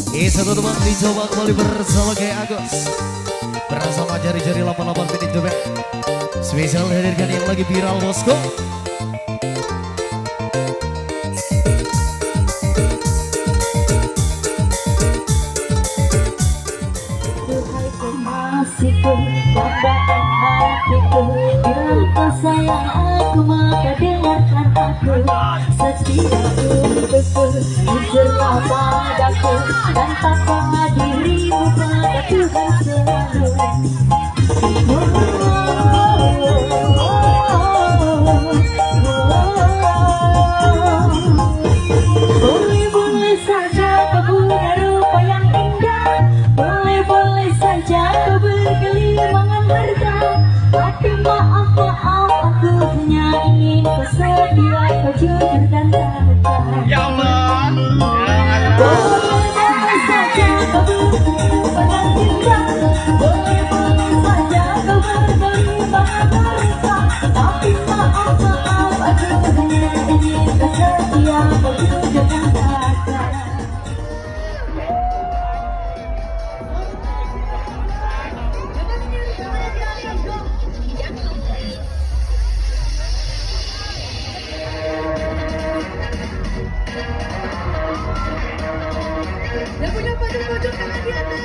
Satu teman dicoba kembali bersama kayak Agus. Bersama jari-jari 88 menit coba. Spesial hadirkan yang lagi viral bosku. Duhai kekasihku, dambaan hatiku, bila kau sayang aku maka dengarkan aku. Setidakku untukku, jujurlah padaku, dan takutlah dirimu pada Tuhan selalu. Boleh-boleh saja kau punya rupa yang indah, boleh-boleh saja kau bergelimangan harta, tapi maaf aku hanya ingin kau setia, kau jujur dan nyata. Ya Allah. Boleh-boleh saja kau berrupa yang indah, boleh-boleh saja kau bergelimangan harta, tapi maaf aku hanya ingin kau setia, kau jujur dan nyata. Yang punya pojok-pojok tangan di atas.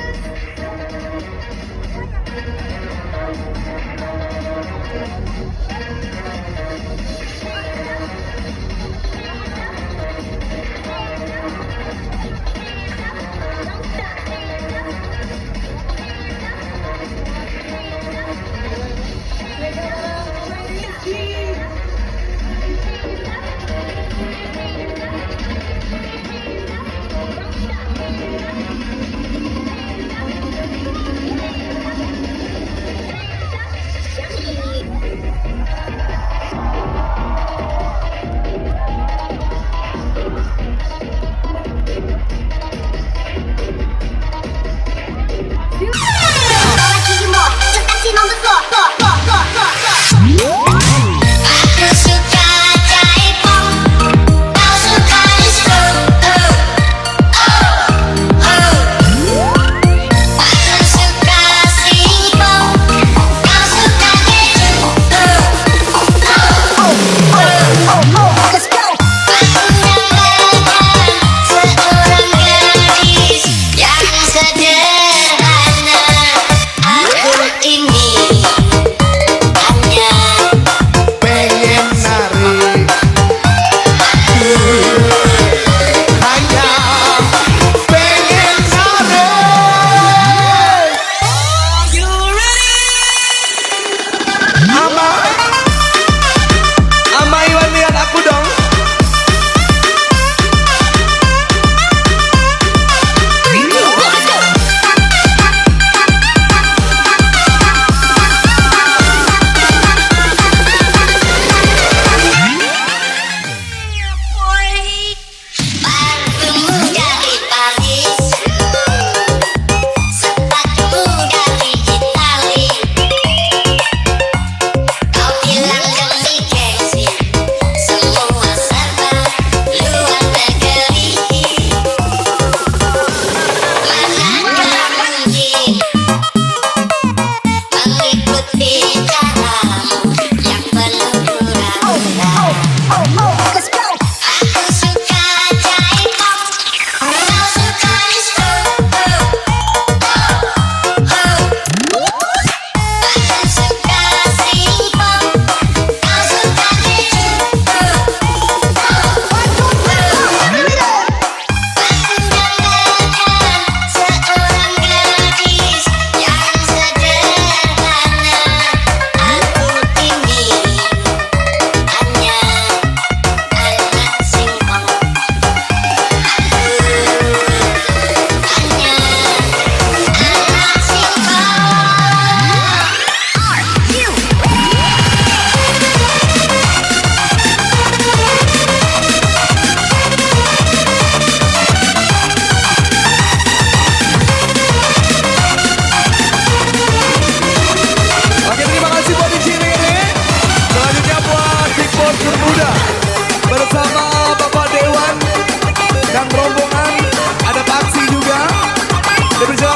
Saya persilakan